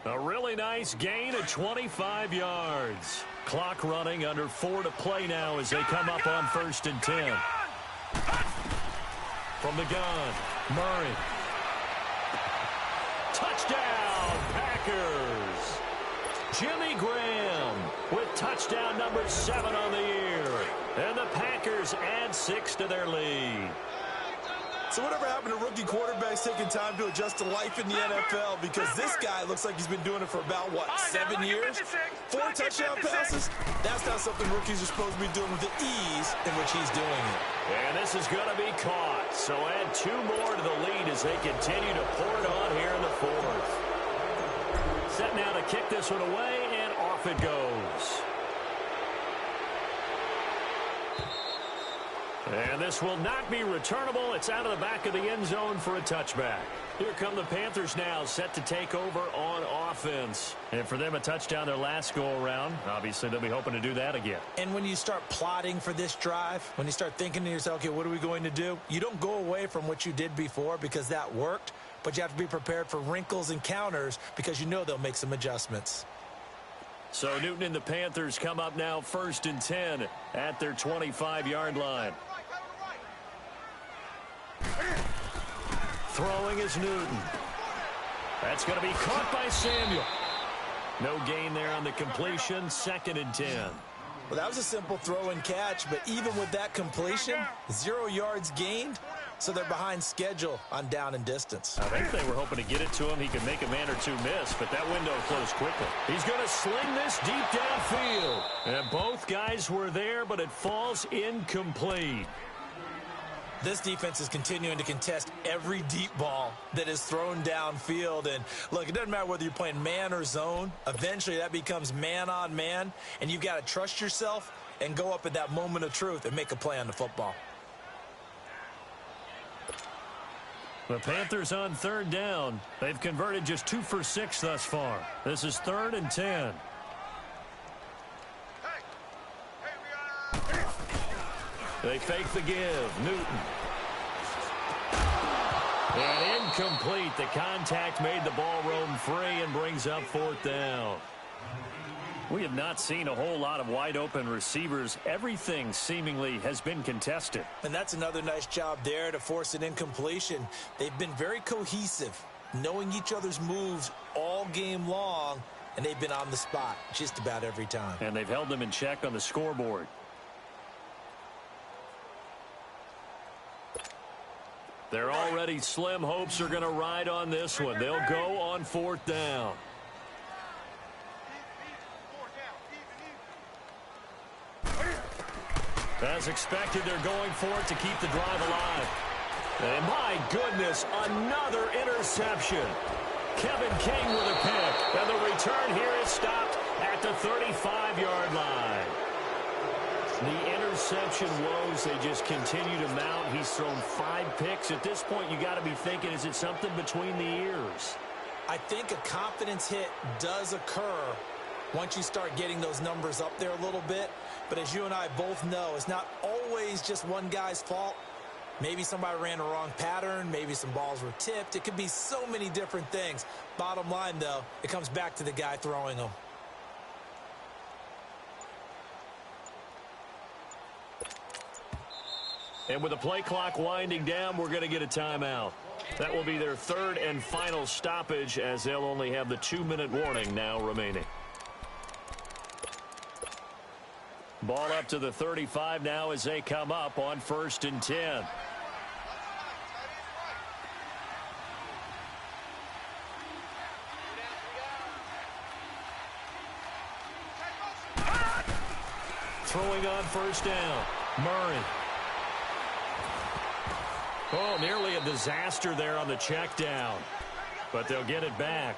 A really nice gain of 25 yards. Clock running, under 4 to play now as they come up on 1st and 10. From the gun, Murray. Touchdown, Packers. Jimmy Graham with touchdown number 7 on the year. And the Packers add 6 to their lead. So whatever happened to rookie quarterbacks taking time to adjust to life in the NFL? Because this guy looks like he's been doing it for about, what, 7 years? 4 touchdown passes? That's not something rookies are supposed to be doing with the ease in which he's doing it. And this is going to be caught. So add 2 more to the lead as they continue to pour it on here in the 4th. Set now to kick this one away, and off it goes. And this will not be returnable. It's out of the back of the end zone for a touchback. Here come the Panthers now, set to take over on offense. And for them, a touchdown their last go-around. Obviously, they'll be hoping to do that again. And when you start plotting for this drive, when you start thinking to yourself, okay, what are we going to do? You don't go away from what you did before because that worked, but you have to be prepared for wrinkles and counters because you know they'll make some adjustments. So Newton and the Panthers come up now 1st and 10 at their 25-yard line. Throwing is Newton. That's going to be caught by Samuel. No gain there on the completion. 2nd and 10. Well, that was a simple throw and catch, but even with that completion, 0 yards gained, so they're behind schedule on down and distance. I think they were hoping to get it to him. He could make a man or 2 miss, but that window closed quickly. He's going to sling this deep downfield. And both guys were there, but it falls incomplete. This defense is continuing to contest every deep ball that is thrown downfield. And, look, it doesn't matter whether you're playing man or zone. Eventually, that becomes man-on-man, and you've got to trust yourself and go up at that moment of truth and make a play on the football. The Panthers on 3rd down. They've converted just 2 for 6 thus far. This is 3rd and 10. They fake the give. Newton. And incomplete. The contact made the ball roam free and brings up 4th down. We have not seen a whole lot of wide-open receivers. Everything seemingly has been contested. And that's another nice job there to force an incompletion. They've been very cohesive, knowing each other's moves all game long, and they've been on the spot just about every time. And they've held them in check on the scoreboard. Their already slim hopes are going to ride on this one. They'll go on 4th down. As expected, they're going for it to keep the drive alive. And my goodness, another interception. Kevin King with a pick. And the return here is stopped at the 35-yard line. The interception woes, they just continue to mount. He's thrown 5 picks. At this point, you got to be thinking, is it something between the ears? I think a confidence hit does occur once you start getting those numbers up there a little bit. But as you and I both know, it's not always just one guy's fault. Maybe somebody ran a wrong pattern. Maybe some balls were tipped. It could be so many different things. Bottom line, though, it comes back to the guy throwing them. And with the play clock winding down, we're going to get a timeout. That will be their 3rd and final stoppage, as they'll only have the 2-minute warning now remaining. Ball up to the 35 now as they come up on 1st and 10. Throwing on 1st down. Murray. Oh, nearly a disaster there on the check down. But they'll get it back.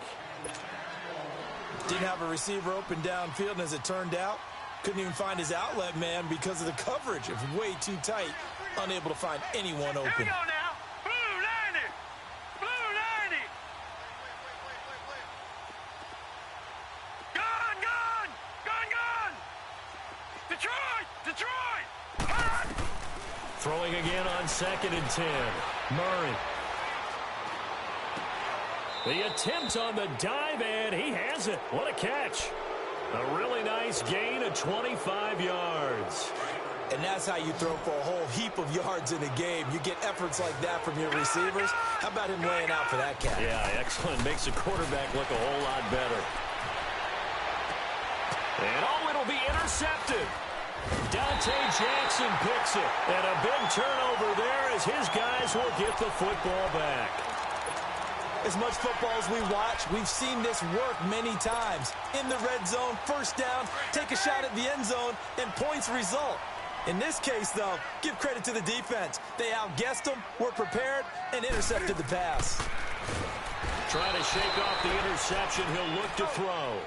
Didn't have a receiver open downfield, and as it turned out, couldn't even find his outlet man because of the coverage. It was way too tight, unable to find anyone open. Here we go now. Blue 90. Blue 90. Gun, gun. Gun, gun. Detroit. Detroit. Hot. Throwing again on 2nd and 10. Murray. The attempt on the dive, and he has it. What a catch. A really nice gain of 25 yards. And that's how you throw for a whole heap of yards in a game. You get efforts like that from your receivers. How about him laying out for that catch? Yeah, excellent. Makes the quarterback look a whole lot better. And oh, it'll be intercepted. Dante Jackson picks it. And a big turnover there as his guys will get the football back. As much football as we watch, we've seen this work many times. In the red zone, 1st down, take a shot at the end zone, and points result. In this case, though, give credit to the defense. They outguessed them, were prepared, and intercepted the pass. Trying to shake off the interception, he'll look to throw.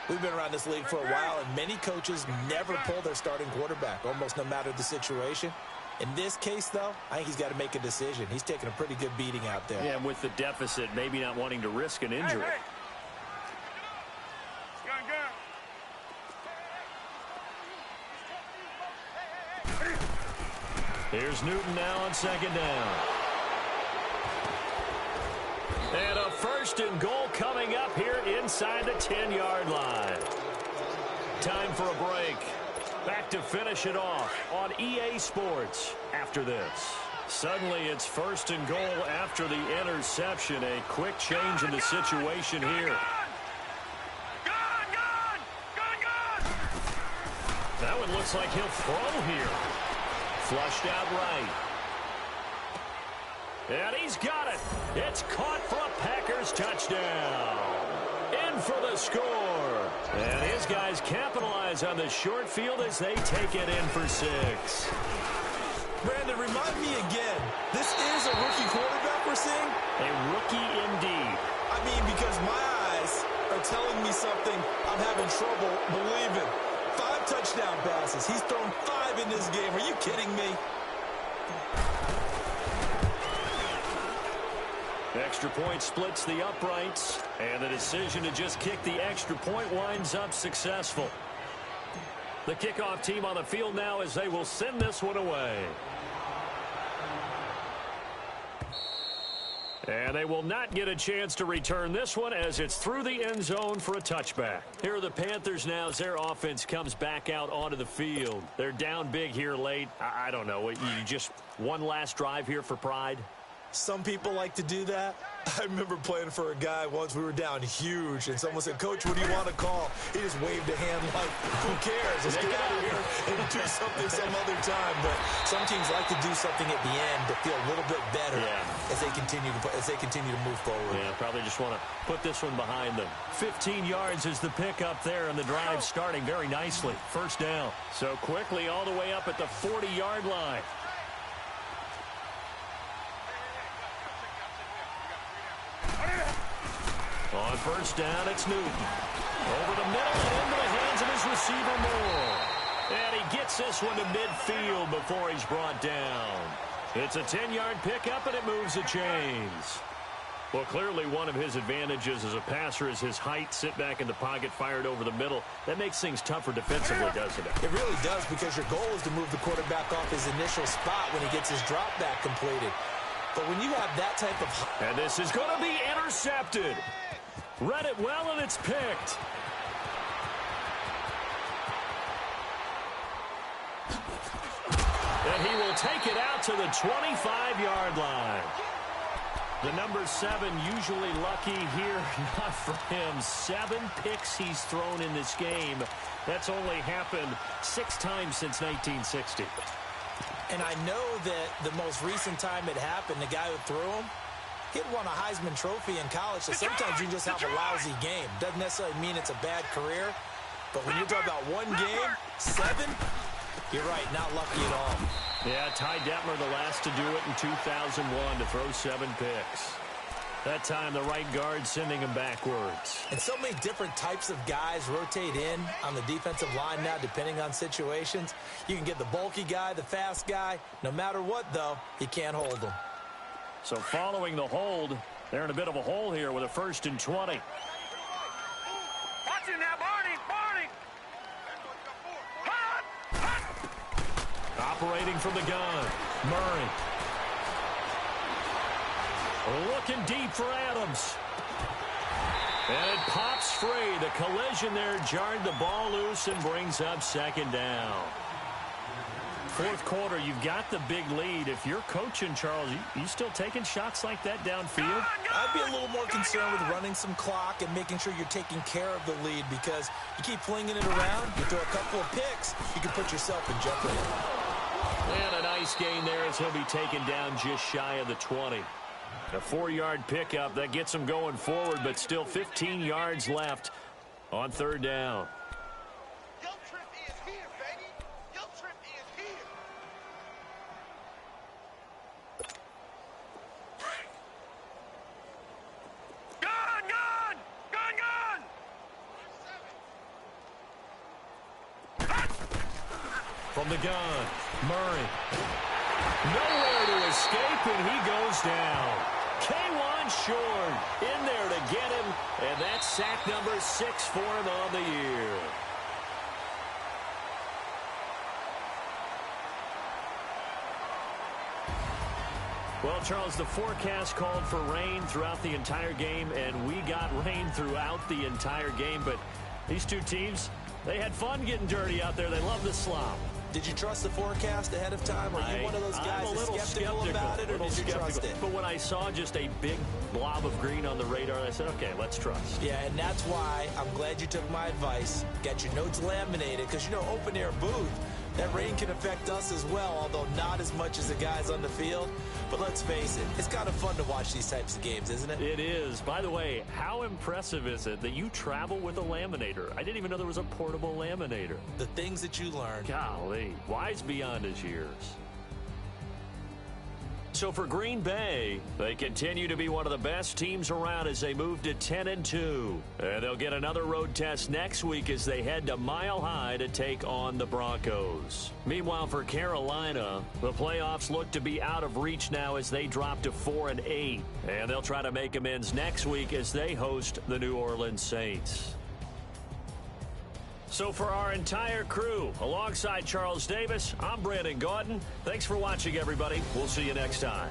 We've been around this league for a while, and many coaches never pull their starting quarterback, almost no matter the situation. In this case, though, I think he's got to make a decision. He's taking a pretty good beating out there. Yeah, and with the deficit, maybe not wanting to risk an injury. Hey, hey. Gun, gun. Here's Newton now on 2nd down. And a 1st and goal coming up here inside the 10-yard line. Time for a break. Back to finish it off on EA Sports after this. Suddenly it's 1st and goal after the interception. A quick change in the situation here. Gun, gun. Gun, gun. That one looks like he'll throw here. Flushed out right. And he's got it. It's caught for a Packers touchdown. In for the score. And his guys capitalize on the short field as they take it in for 6. Brandon, remind me again, this is a rookie quarterback we're seeing? A rookie indeed. I mean, because my eyes are telling me something I'm having trouble believing. 5 touchdown passes. He's thrown 5 in this game. Are you kidding me? Extra point splits the uprights, and the decision to just kick the extra point winds up successful. The kickoff team on the field now as they will send this one away. And they will not get a chance to return this one as it's through the end zone for a touchback. Here are the Panthers now as their offense comes back out onto the field. They're down big here late. I don't know. You just one last drive here for pride? Some people like to do that. I remember playing for a guy once. We were down huge, and someone said, "Coach, what do you want to call?" He just waved a hand like, "Who cares? Let's get out of here and do something some other time." But some teams like to do something at the end to feel a little bit better as they continue to move forward. Yeah, probably just want to put this one behind them. 15 yards is the pickup there, and the drive starting very nicely. 1st down. So quickly all the way up at the 40-yard line. On 1st down, it's Newton. Over the middle and into the hands of his receiver, Moore. And he gets this one to midfield before he's brought down. It's a 10-yard pickup, and it moves the chains. Well, clearly one of his advantages as a passer is his height. Sit back in the pocket, fired over the middle. That makes things tougher defensively, doesn't it? It really does, because your goal is to move the quarterback off his initial spot when he gets his drop back completed. But when you have that type of... And this is going to be intercepted. Read it well, and it's picked. And he will take it out to the 25-yard line. The number 7 usually lucky here. Not for him. 7 picks he's thrown in this game. That's only happened 6 times since 1960. And I know that the most recent time it happened, the guy who threw him, he'd won a Heisman Trophy in college, so sometimes you just have a lousy game. Doesn't necessarily mean it's a bad career, but when you're talking about one game, 7, you're right, not lucky at all. Yeah, Ty Detmer the last to do it in 2001 to throw 7 picks. That time, the right guard sending him backwards. And so many different types of guys rotate in on the defensive line now, depending on situations. You can get the bulky guy, the fast guy. No matter what, though, you can't hold them. So following the hold, they're in a bit of a hole here with a 1st and 20. Watch it now, Barney! Barney! Hot! Hot! Operating from the gun, Murray. Looking deep for Adams. And it pops free. The collision there jarred the ball loose and brings up 2nd down. 4th quarter, you've got the big lead. If you're coaching, Charles, you still taking shots like that downfield? I'd be a little more concerned with running some clock and making sure you're taking care of the lead, because you keep flinging it around, you throw a couple of picks, you can put yourself in jeopardy. And a nice gain there as he'll be taken down just shy of the 20. A 4-yard pickup that gets him going forward, but still 15 yards left on 3rd down. Your trip is here, baby. Your trip is here. Gun, gun! Gun, gun! From the gun, Murray. Nowhere to escape, and he goes down. K1 Short in there to get him, and that's sack number 6 for him on the year. Well, Charles, the forecast called for rain throughout the entire game, and we got rain throughout the entire game. But these two teams, they had fun getting dirty out there. They love the slop. Did you trust the forecast ahead of time? Are you one of those guys that's skeptical about it, or did you trust it? But when I saw just a big blob of green on the radar, I said, okay, let's trust. Yeah, and that's why I'm glad you took my advice. Get your notes laminated, because, you know, open-air booth, that rain can affect us as well, although not as much as the guys on the field. But let's face it, it's kind of fun to watch these types of games, isn't it? It is. By the way, how impressive is it that you travel with a laminator? I didn't even know there was a portable laminator. The things that you learn. Golly, wise beyond his years. So for Green Bay, they continue to be one of the best teams around as they move to 10-2. And they'll get another road test next week as they head to Mile High to take on the Broncos. Meanwhile, for Carolina, the playoffs look to be out of reach now as they drop to 4-8. And they'll try to make amends next week as they host the New Orleans Saints. So for our entire crew, alongside Charles Davis, I'm Brandon Gaudin. Thanks for watching, everybody. We'll see you next time.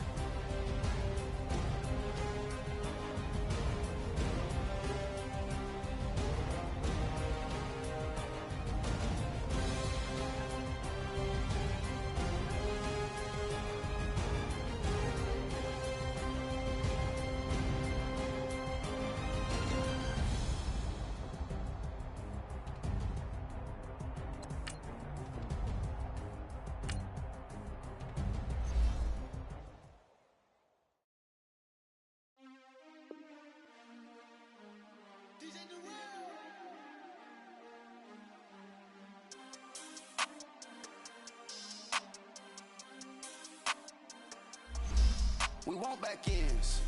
We want back ends,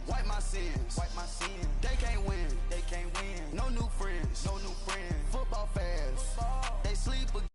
wipe my sins, They can't win, no new friends, Football fast, they sleep again.